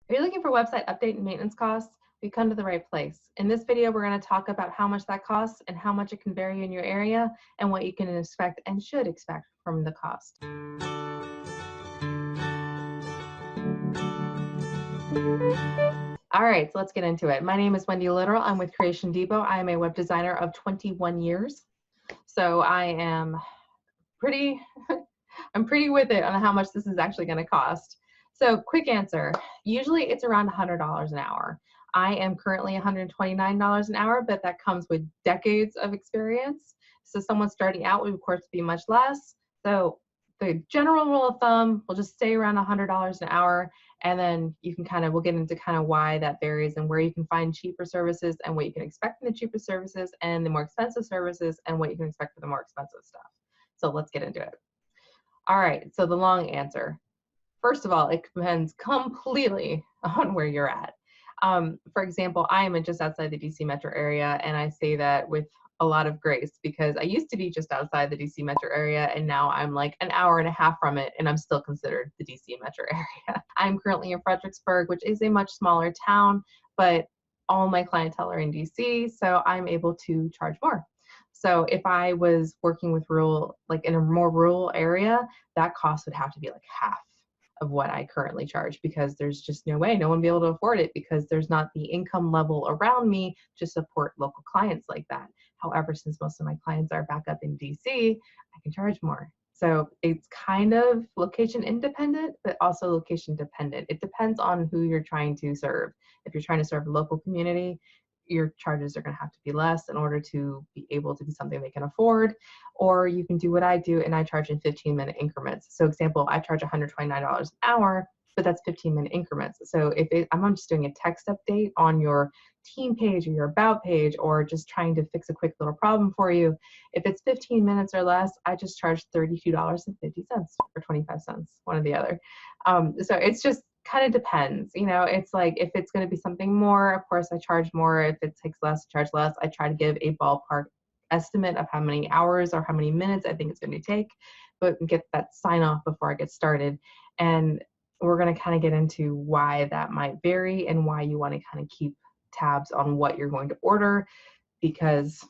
Are you looking for website update and maintenance costs? You've come to the right place. In this video, we're going to talk about how much that costs and how much it can vary in your area and what you can expect and should expect from the cost. All right, so let's get into it. My name is Wendy. I'm with Creation Depot. I am a web designer of 21 years. So I am pretty with it on how much this is actually going to cost. So quick answer, usually it's around $100 an hour. I am currently $129 an hour, but that comes with decades of experience. So someone starting out would of course be much less. So the general rule of thumb, we'll just stay around $100 an hour, and then you can we'll get into why that varies and where you can find cheaper services and what you can expect from the cheaper services and the more expensive services and what you can expect for the more expensive stuff. So let's get into it. All right, so the long answer. First of all, it depends completely on where you're at. For example, I am just outside the DC metro area, and I say that with a lot of grace because I used to be just outside the DC metro area, and now I'm like an hour and a half from it, and I'm still considered the DC metro area. I'm currently in Fredericksburg, which is a much smaller town, but all my clientele are in DC, so I'm able to charge more. So if I was working with rural, like in a more rural area, that cost would have to be like half of what I currently charge because there's just no way, no one will be able to afford it because there's not the income level around me to support local clients like that. However, since most of my clients are back up in DC, I can charge more. So it's kind of location independent, but also location dependent. It depends on who you're trying to serve. If you're trying to serve a local community, your charges are going to have to be less in order to be able to be something they can afford. Or you can do what I do and I charge in 15-minute increments. So example, I charge $129 an hour, but that's 15-minute increments. So if I'm just doing a text update on your team page or your about page, or just trying to fix a quick little problem for you, if it's 15 minutes or less, I just charge $32.50 or 25 cents, one or the other. So it's just kind of depends, it's like if it's going to be something more, of course I charge more. If it takes less, I charge less. I try to give a ballpark estimate of how many hours or how many minutes I think it's going to take, but get that sign off before I get started. And we're going to kind of get into why that might vary and why you want to kind of keep tabs on what you're going to order, because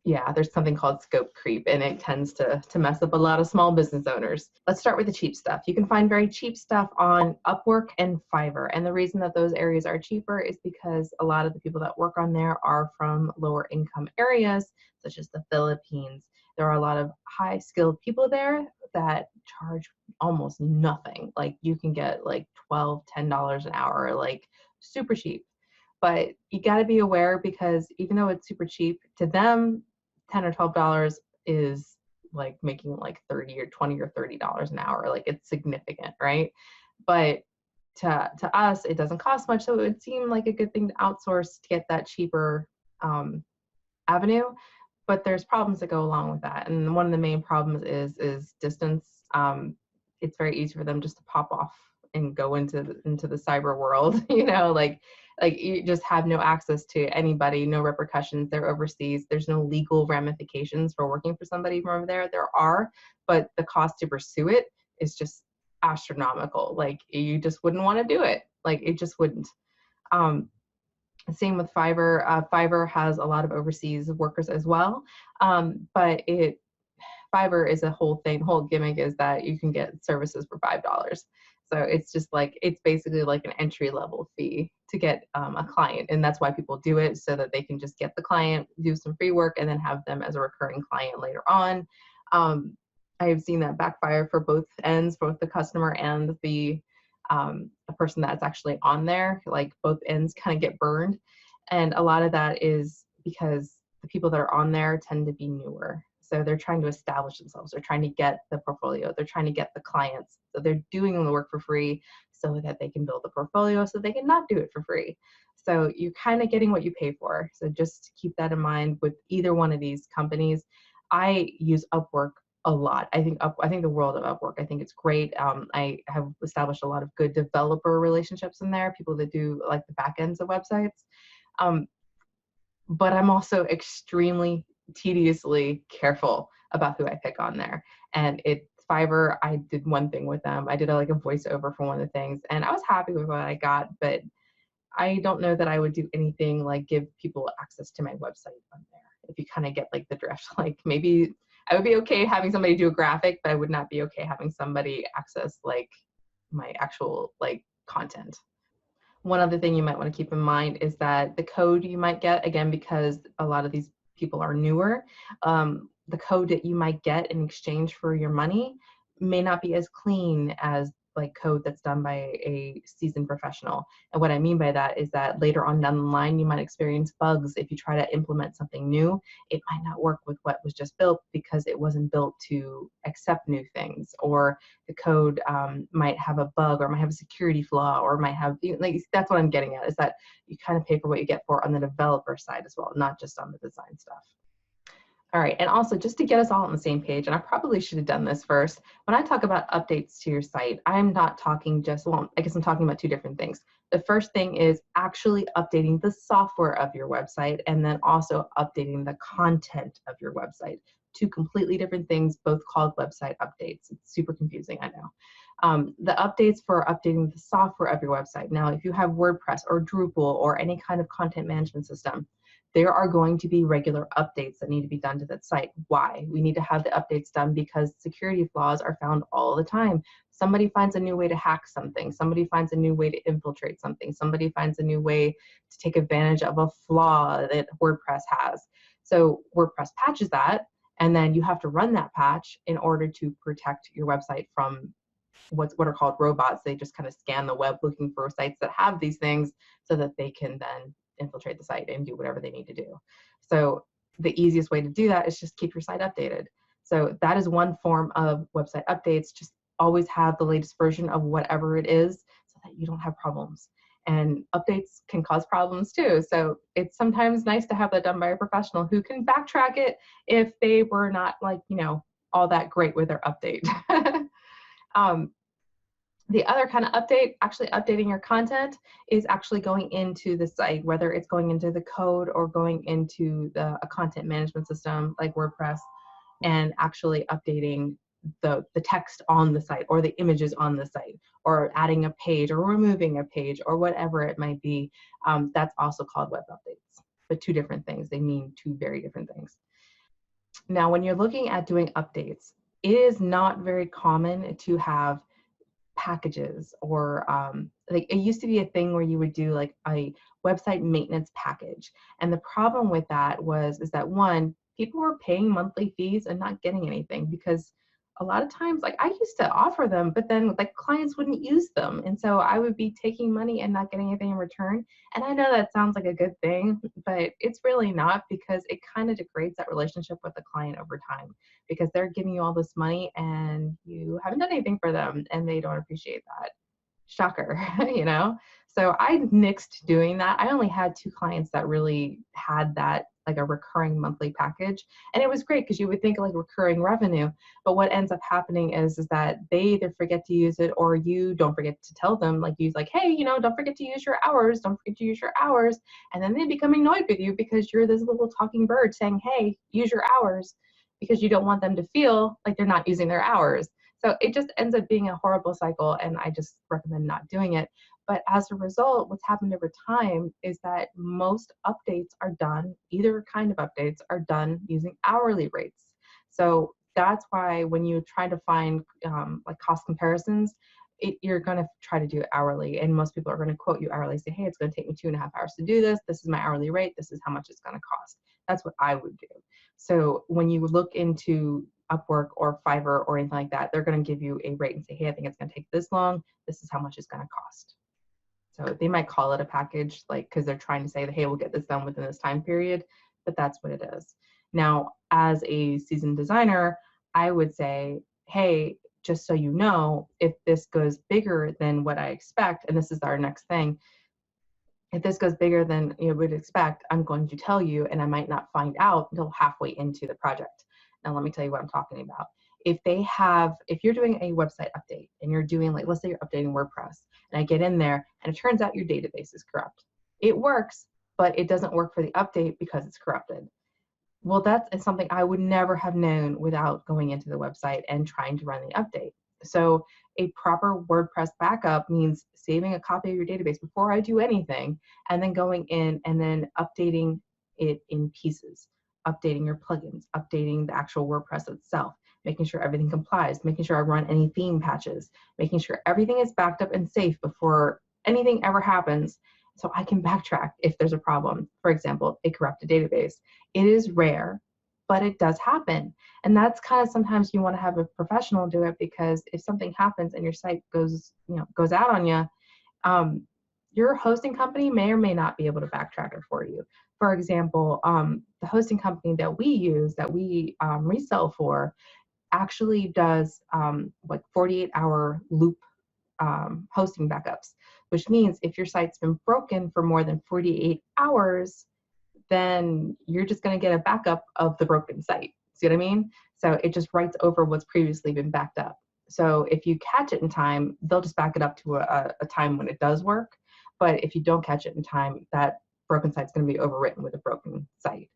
yeah, there's something called scope creep, and it tends to mess up a lot of small business owners. Let's start with the cheap stuff. You can find very cheap stuff on Upwork and Fiverr. And the reason that those areas are cheaper is because a lot of the people that work on there are from lower income areas, such as the Philippines. There are a lot of high skilled people there that charge almost nothing. Like you can get like $12, $10 an hour, like super cheap. But you got to be aware, because even though it's super cheap to them, $10 or $12 is like making like 30 or 20 or $30 an hour. Like it's significant, right? But to us, it doesn't cost much, so it would seem like a good thing to outsource to get that cheaper avenue. But there's problems that go along with that, and one of the main problems is distance. It's very easy for them just to pop off and go into the cyber world, like you just have no access to anybody, no repercussions. They're overseas. There's no legal ramifications for working for somebody from over there. There are, but the cost to pursue it is just astronomical. Like you just wouldn't want to do it. Like it just wouldn't. Same with Fiverr. Fiverr has a lot of overseas workers as well, but Fiverr is a whole gimmick is that you can get services for $5. So it's just like, it's basically like an entry level fee to get a client. And that's why people do it, so that they can just get the client, do some free work, and then have them as a recurring client later on. I have seen that backfire for both ends, both the customer and the person that's actually on there. Like both ends kind of get burned. And a lot of that is because the people that are on there tend to be newer. So they're trying to establish themselves. They're trying to get the portfolio. They're trying to get the clients. So they're doing the work for free so that they can build the portfolio, so they can not do it for free. So you're kind of getting what you pay for. So just keep that in mind with either one of these companies. I use Upwork a lot. I think the world of Upwork. I think it's great. I have established a lot of good developer relationships in there, people that do like the back ends of websites. But I'm also extremely tediously careful about who I pick on there. And it's Fiverr, I did one thing with them. I did like a voiceover for one of the things, and I was happy with what I got, but I don't know that I would do anything like give people access to my website on there. If you kind of get like the drift, like maybe I would be okay having somebody do a graphic, but I would not be okay having somebody access like my actual like content. One other thing you might want to keep in mind is that the code you might get, again, because a lot of these people are newer, the code that you might get in exchange for your money may not be as clean as like code that's done by a seasoned professional. And what I mean by that is that later on down the line, you might experience bugs if you try to implement something new. It might not work with what was just built because it wasn't built to accept new things, or the code might have a bug, or might have a security flaw, or might have, like, that's what I'm getting at, is that you kind of pay for what you get for on the developer side as well, not just on the design stuff. All right, and also just to get us all on the same page, and I probably should have done this first, when I talk about updates to your site, I'm not talking just, well, I guess I'm talking about two different things. The first thing is actually updating the software of your website, and then also updating the content of your website. Two completely different things, both called website updates. It's super confusing, I know. The updates for updating the software of your website. Now, if you have WordPress or Drupal or any kind of content management system, there are going to be regular updates that need to be done to that site. Why? We need to have the updates done because security flaws are found all the time. Somebody finds a new way to hack something. Somebody finds a new way to infiltrate something. Somebody finds a new way to take advantage of a flaw that WordPress has. So WordPress patches that, and then you have to run that patch in order to protect your website from what are called robots. They just kind of scan the web looking for sites that have these things so that they can then infiltrate the site and do whatever they need to do. So the easiest way to do that is just keep your site updated. So that is one form of website updates. Just always have the latest version of whatever it is so that you don't have problems. And updates can cause problems too. So it's sometimes nice to have that done by a professional who can backtrack it if they were not, like, you know, all that great with their update. The other kind of update, actually updating your content, is actually going into the site, whether it's going into the code or going into a content management system like WordPress, and actually updating the text on the site or the images on the site, or adding a page or removing a page or whatever it might be. That's also called web updates, but two different things. They mean two very different things. Now, when you're looking at doing updates, it is not very common to have packages, or like it used to be a thing where you would do like a website maintenance package. And the problem with that is that, one, people were paying monthly fees and not getting anything, because a lot of times, like, I used to offer them, but then like clients wouldn't use them, and so I would be taking money and not getting anything in return. And I know that sounds like a good thing, but it's really not, because it kind of degrades that relationship with the client over time, because they're giving you all this money and you haven't done anything for them, and they don't appreciate that. Shocker, you know? So I nixed doing that. I only had 2 clients that really had that, like a recurring monthly package. And it was great because you would think like recurring revenue, but what ends up happening is that they either forget to use it, or you don't forget to tell them, like, use like, hey, you know, don't forget to use your hours, don't forget to use your hours. And then they become annoyed with you because you're this little talking bird saying, hey, use your hours, because you don't want them to feel like they're not using their hours. So it just ends up being a horrible cycle, and I just recommend not doing it. But as a result, what's happened over time is that most updates are done, either kind of updates are done using hourly rates. So that's why when you try to find like cost comparisons, you're going to try to do it hourly. And most people are going to quote you hourly, say, hey, it's going to take me 2.5 hours to do this. This is my hourly rate. This is how much it's going to cost. That's what I would do. So when you look into Upwork or Fiverr or anything like that, they're going to give you a rate and say, hey, I think it's going to take this long. This is how much it's going to cost. So they might call it a package, like, because they're trying to say that, hey, we'll get this done within this time period, but that's what it is. Now, as a seasoned designer, I would say, hey, just so you know, if this goes bigger than what I expect, and this is our next thing, if this goes bigger than you would expect, I'm going to tell you, and I might not find out until halfway into the project. Now, let me tell you what I'm talking about. If you're doing a website update and you're doing, like, let's say you're updating WordPress, and I get in there and it turns out your database is corrupt. It works, but it doesn't work for the update because it's corrupted. Well, that's something I would never have known without going into the website and trying to run the update. So a proper WordPress backup means saving a copy of your database before I do anything, and then going in and then updating it in pieces, updating your plugins, updating the actual WordPress itself, making sure everything complies, making sure I run any theme patches, making sure everything is backed up and safe before anything ever happens, so I can backtrack if there's a problem. For example, a corrupted database. It is rare, but it does happen. And that's kind of sometimes you want to have a professional do it, because if something happens and your site goes out on you, your hosting company may or may not be able to backtrack it for you. For example, the hosting company that we use, that we resell for, actually does like 48-hour loop hosting backups, which means if your site's been broken for more than 48 hours, then you're just going to get a backup of the broken site. See what I mean? So it just writes over what's previously been backed up. So if you catch it in time, they'll just back it up to a time when it does work. But if you don't catch it in time, that broken site's going to be overwritten with a broken site.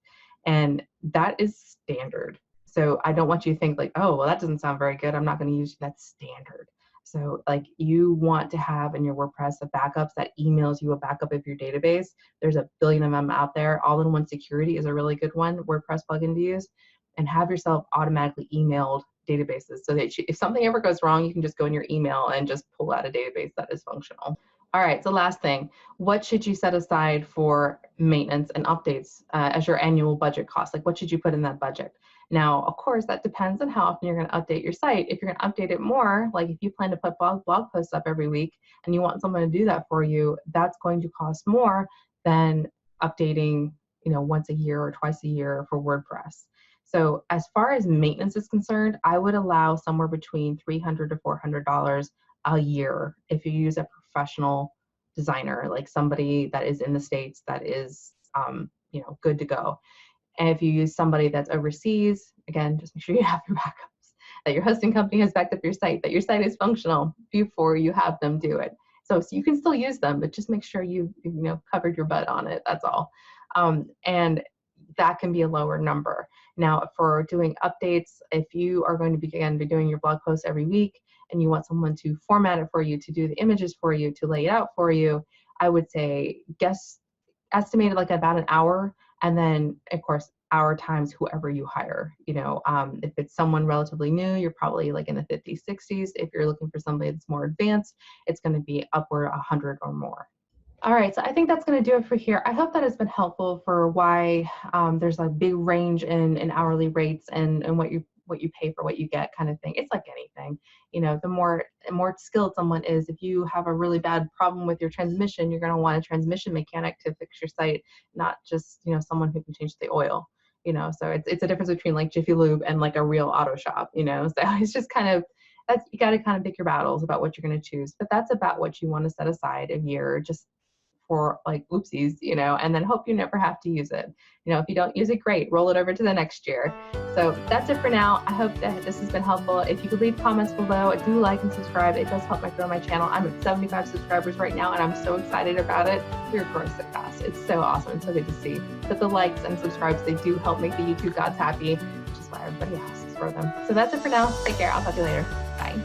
And that is standard. So I don't want you to think like, oh, well, that doesn't sound very good, I'm not going to use that. Standard. So like, you want to have in your WordPress a backups that emails you a backup of your database. There's a billion of them out there. All-in-one security is a really good one, WordPress plugin to use. And have yourself automatically emailed databases so that if something ever goes wrong, you can just go in your email and just pull out a database that is functional. All right, so last thing, what should you set aside for maintenance and updates as your annual budget cost? Like, what should you put in that budget? Now, of course, that depends on how often you're going to update your site. If you're going to update it more, like if you plan to put blog posts up every week and you want someone to do that for you, that's going to cost more than updating, once a year or twice a year for WordPress. So as far as maintenance is concerned, I would allow somewhere between $300 to $400 a year if you use a professional designer, like somebody that is in the States that is, good to go. And if you use somebody that's overseas, again, just make sure you have your backups, that your hosting company has backed up your site, that your site is functional before you have them do it. So you can still use them, but just make sure you covered your butt on it. That's all. And that can be a lower number. Now, for doing updates, if you are going to be doing your blog posts every week and you want someone to format it for you, to do the images for you, to lay it out for you, I would say estimated like about an hour. And then, of course, hour times whoever you hire. If it's someone relatively new, you're probably like in the 50s, 60s. If you're looking for somebody that's more advanced, it's going to be upward 100 or more. All right, so I think that's going to do it for here. I hope that has been helpful for why there's a big range in hourly rates and what you pay for what you get, kind of thing. It's like anything, the more skilled someone is, if you have a really bad problem with your transmission, you're going to want a transmission mechanic to fix your site, not just someone who can change the oil. So it's a difference between like Jiffy Lube and like a real auto shop. So it's just kind of, you got to kind of pick your battles about what you're going to choose. But that's about what you want to set aside a year, just for like oopsies, and then hope you never have to use it. If you don't use it, great, roll it over to the next year. So that's it for now. I hope that this has been helpful. If you could leave comments below, do like and subscribe. It does help grow my channel. I'm at 75 subscribers right now, and I'm so excited about it. We're growing so fast. It's so awesome and so good to see. But the likes and subscribes, they do help make the YouTube gods happy, which is why everybody asks for them. So that's it for now. Take care. I'll talk to you later. Bye.